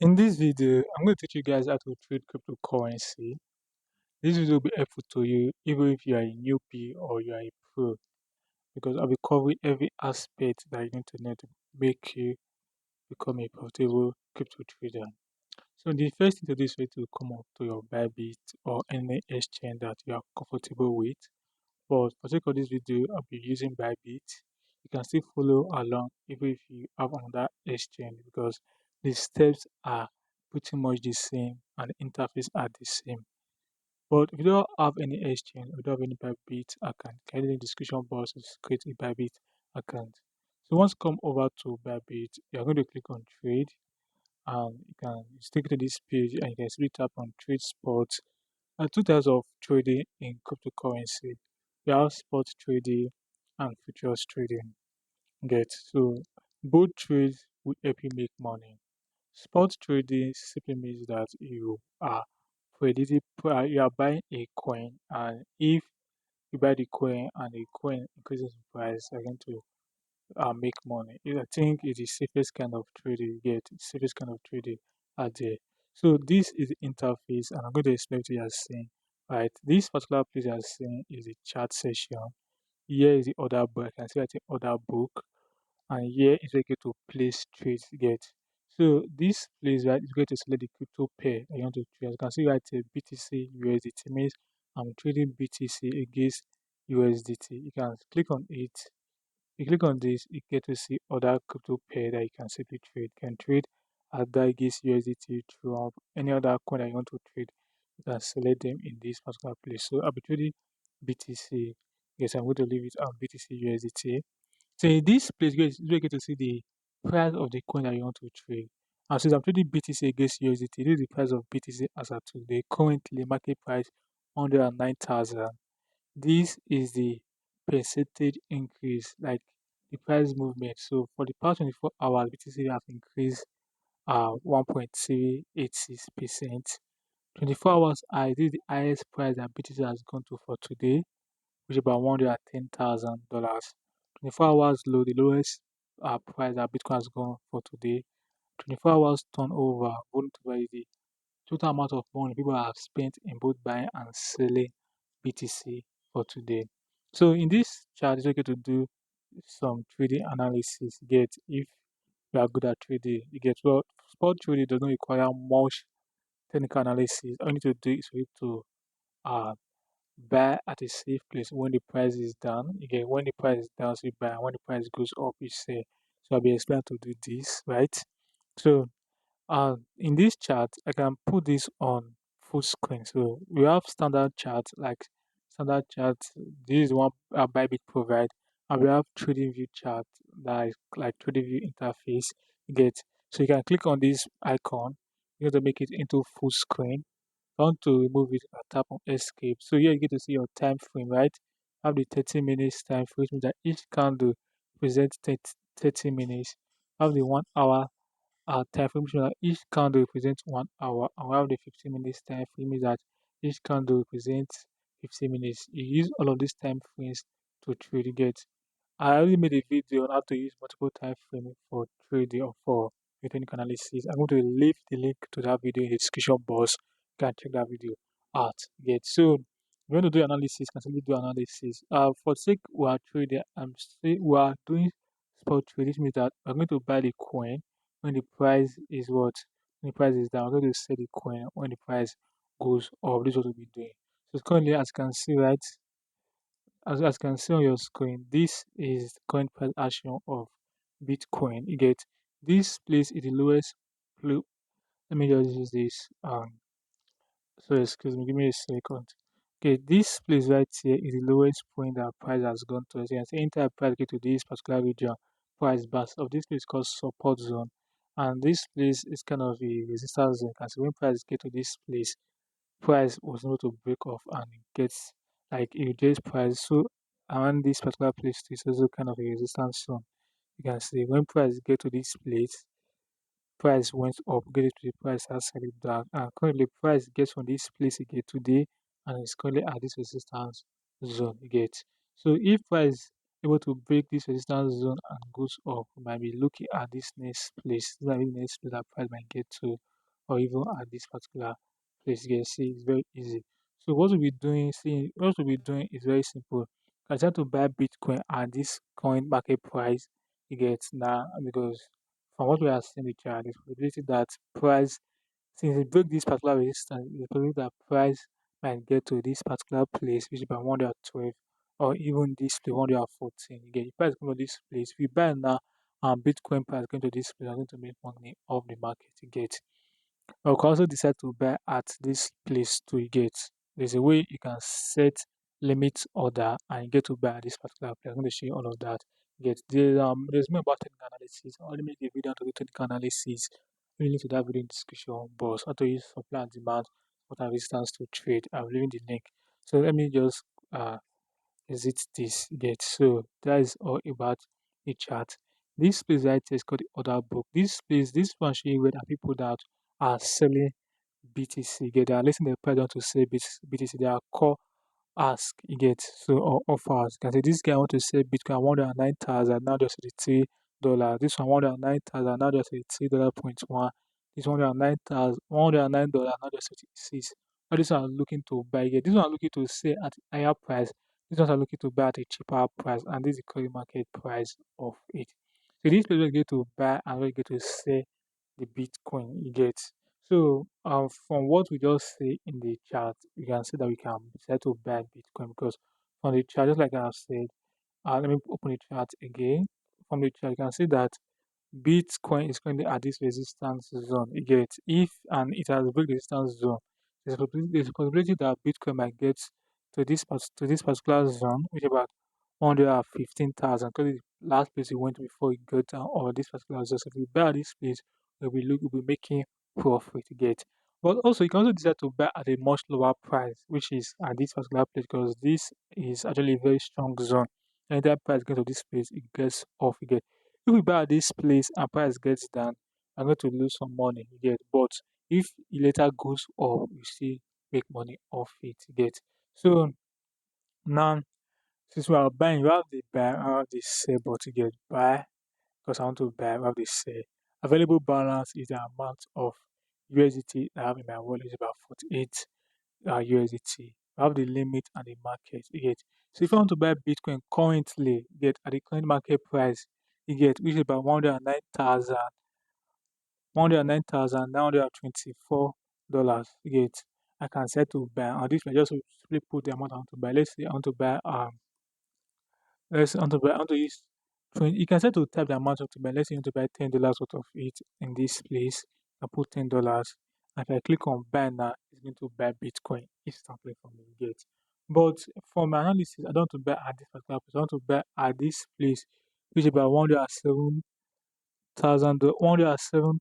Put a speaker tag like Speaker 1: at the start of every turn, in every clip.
Speaker 1: In this video, I'm going to teach you guys how to trade cryptocurrency. This video will be helpful to you even if you are a newbie or you are a pro, because I'll be covering every aspect that you need to know to make you become a profitable crypto trader. So the first thing to do is for you to come up to your Bybit or any exchange that you are comfortable with. But for sake of this video, I'll be using Bybit. You can still follow along even if you have another exchange, because the steps are pretty much the same and the interface are the same. But if you don't have any exchange, or you don't have any Bybit account, can in the description box to create a Bybit account. So once you come over to Bybit, you're going to click on trade, and you can stick to this page and you can simply tap on trade spot. Two types of trading in cryptocurrency. We have spot trading and futures trading. Get so both trades will help you make money. Spot trading simply means that you are buying a coin, and if you buy the coin and the coin increases in price, you're going to make money. I think it's the safest kind of trading you get, the safest kind of trading out there. So this is the interface, and I'm going to explain to you as saying, right? This particular place you are seeing is the chat session. Here is the order book. I can see that the order book, and here is where you get to place trades you get. So this place, right, is going to select the crypto pair that you want to trade. As you can see right here, BTC USDT means I'm trading BTC against USDT. You can click on it. You click on this, you get to see other crypto pair that you can simply trade. You can trade ADA against USDT through any other coin that you want to trade. You can select them in this particular place. So I'll be trading BTC. Yes, I'm going to leave it on BTC USDT. So in this place, you get to see the price of the coin that you want to trade. And since I'm trading BTC against USDT, this is the price of BTC as of today. Currently, market price 109,000. This is the percentage increase, like the price movement. So for the past 24 hours, BTC have increased 1.386%. 24 hours high, this is the highest price that BTC has gone to for today, which is about $110,000. 24 hours low, the lowest price that Bitcoin has gone for today. 24 hours turnover, volume to validity, total amount of money people have spent in both buying and selling BTC for today. So in this chart, it's okay to do some trading analysis. You get if you are good at trading, you get well. Spot trading does not require much technical analysis. All you need to do is for you to uh, buy at a safe place when the price is down. You get when the price is down, so you buy. When the price goes up, you sell. So I'll be explaining to do this, right? So in this chart, I can put this on full screen. So we have standard chart, like standard chart. This is one Bybit provide, and we have trading view chart, like trading view interface. You get so you can click on this icon. You have to make it into full screen. If you want to remove it, tap on escape. So here you get to see your time frame, right? Have the 30 minutes time frame, which means that each candle presents 30 minutes. Have the 1 hour time frame, shows that each candle represents 1 hour, and while the 15 minutes time frame is that each candle represents 15 minutes. You use all of these time frames to trade. You get. I already made a video on how to use multiple time frames for trading or for technical analysis. I'm going to leave the link to that video in the description box. You can check that video out. Get. So if you want to do analysis, can simply do analysis. For sake we are trading, we are doing spot trade. This means that I'm going to buy the coin when the price is what? When the price is down, I'm going to sell the coin when the price goes up. This is what we'll be doing. So currently, as you can see, right, as you can see on your screen, this is the current price action of Bitcoin. You get this place is the lowest. Let me just use this. So excuse me, give me a second. Okay, this place right here is the lowest point that price has gone to. As you can see, entire price get to this particular region, price bus of this place called support zone, and this place is kind of a resistance zone. Because when price get to this place, price was able to break off and it gets like it reduces price. So around this particular place is also kind of a resistance zone. You can see when price get to this place, price went up, get it to the price has settled down. And currently price gets from this place again today and it's currently at this resistance zone you get. So if price able to break this resistance zone and goes up, we might be looking at this next place. This might be the next place that price might get to, or even at this particular place. You can see it's very easy. So what we'll be doing is very simple. I try to buy Bitcoin at this coin market price you get now, because from what we are seeing in the chart, there's probability that price, since it broke this particular resistance, the probability that price might get to this particular place, which is about 112, or even this place 114. You get the price going to this place. If you buy now and Bitcoin price going to this place, I'm going to make money off the market. You get. I can also decide to buy at this place to get. There's a way you can set limit order and you get to buy at this particular place. I'm going to show you all of that. Get there's more about technical analysis. I only make a video to do technical analysis. We link to that video in description box. How to use supply and demand, what are resistance to trade. I'm leaving the link. So let me just exit this. Get so that is all about the chart. This place right here is called the order book. This one show you where there are people that are selling BTC. Get they are listing the price down to sell BTC. They are call ask you get so or offers. You can say this guy want to sell Bitcoin 109,000 now just $83. This one 109,000 now just $83.1. This 109,000 $109 now just 86. All these are looking to buy it. This one are looking to sell at a higher price. These ones are looking to buy at a cheaper price, and this is the current market price of it. So this people get to buy and we get to sell the Bitcoin you get. So from what we just see in the chart, we can see that we can decide to buy Bitcoin because from the chart, just like I have said, let me open the chart again. From the chart, you can see that Bitcoin is currently at this resistance zone. You get if and it has break the resistance zone, there's a possibility that Bitcoin might get to this particular zone, which is about 115,000. Because the last place it went before it got down, or this particular zone. So if we buy at this place, we'll be making profit. You get. But also, you can also decide to buy at a much lower price, which is at this particular place, because this is actually a very strong zone. And that price gets to this place, it gets off. You get. If we buy at this place and price gets down, I'm going to lose some money. You get. But if it later goes up, you still make money off it. You get. So now, since we are buying, you have the buy, I have the sell, but you get buy because I want to buy, I have the sell. Available balance is the amount of USDT I have in my wallet is about 48 USDT. I have the limit and the market. You get. So if I want to buy Bitcoin currently, you get at the current market price, you get which is about 109,924 dollars. You get. I can set to buy. On this, I just simply put the amount I want to buy. Let's say I want to buy let's say I want to use 20, you can set to type the amount of to buy. Let's say you want to buy $10 worth of it in this place. I put $10. And if I click on buy now, it's going to buy Bitcoin instantly from the get. But for my analysis, I don't want to buy at this particular place. I want to buy at this place, which is about 107,000, 107,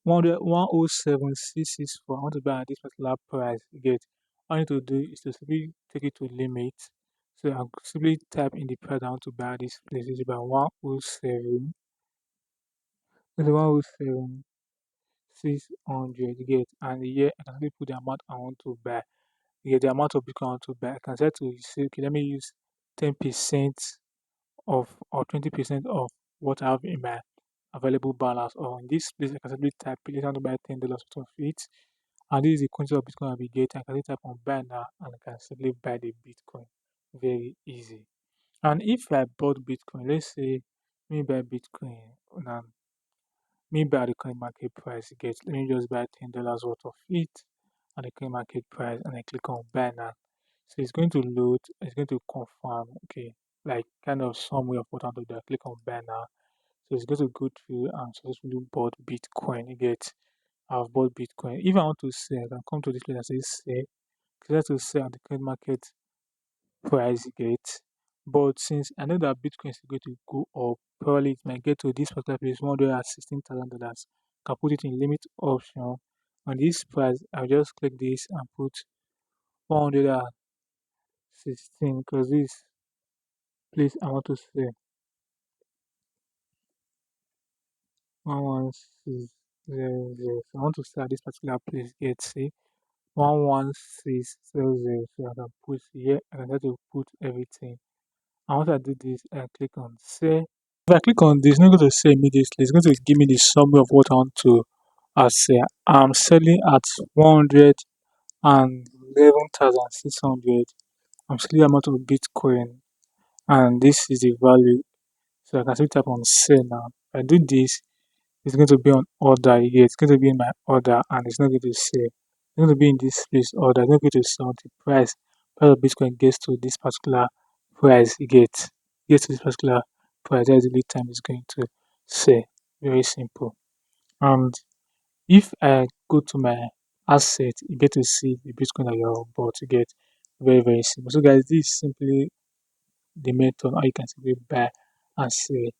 Speaker 1: 107,664. I want to buy at this particular price. You get. All I need to do is to simply take it to limit. So I'll simply type in the price I want to buy this place. It's about 107. It's 107 600. You get. And here I can simply put the amount I want to buy. You get the amount of Bitcoin I want to buy. I can set to say, okay, let me use 10% of or 20% of what I have in my available balance. Or in this place, I can simply type, let's want to buy $10 worth of it. And this is the quantity of Bitcoin I'll be getting. I can type on buy now and I can simply buy the Bitcoin. Very easy. And if I bought Bitcoin, let's say me buy Bitcoin and me buy the current market price, get let me just buy $10 worth of it at the current market price and I click on buy now. So it's going to load, it's going to confirm, okay, like kind of summary of what I'm to do. I click on buy now. So it's going to go through and successfully bought Bitcoin. You get I've bought Bitcoin. If I want to sell, I can come to this place and say sell. Click to sell at the current market price you get. But since I know that Bitcoin is going to go up, probably it might get to this particular place, $116,000. Can put it in limit option. On this price, I'll just click this and put 116 because this place I want to sell 11600. So I want to sell at this particular place, get see 11600. So I can put here, I can try to put everything And once I do this, I click on sell. If I click on this, it's not going to sell immediately. It's going to give me the summary of what I want to sell. I'm selling at 111,600. I'm selling the amount of Bitcoin, and this is the value. So I can simply tap on sell now. If I do this, it's going to be on order here. It's going to be in my order, and it's not going to sell. It's going to be in this place order. It's not going to sell the price of Bitcoin gets to this particular price. It gets to this particular price. That's the lead time it's going to sell. Very simple. And if I go to my asset, you get to see the Bitcoin that you're about to get. Very, very simple. So guys, this is simply the method how you can simply buy and sell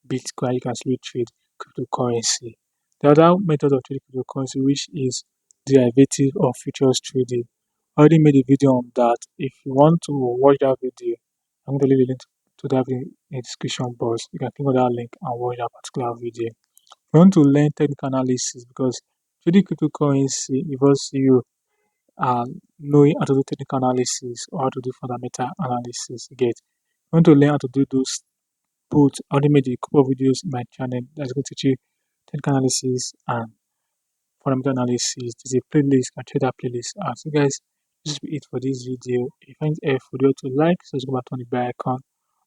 Speaker 1: Bitcoin. You can simply trade cryptocurrency. The other method of trading cryptocurrency, which is derivative of futures trading. I already made a video on that. If you want to watch that video, I'm going to leave a link to that in the description box. You can click on that link and watch that particular video. If you want to learn technical analysis, because trading cryptocurrency involves you knowing how to do technical analysis or how to do fundamental analysis. You get. If you want to learn how to do those both, I already made a couple of videos in my channel that's going to teach you technical analysis and fundamental analysis. There's a playlist, I check that playlist out. So guys, this will be it for this video. If you find it helpful, do to like, subscribe, turn the bell icon.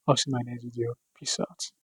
Speaker 1: I'll see you in my next video. Peace out.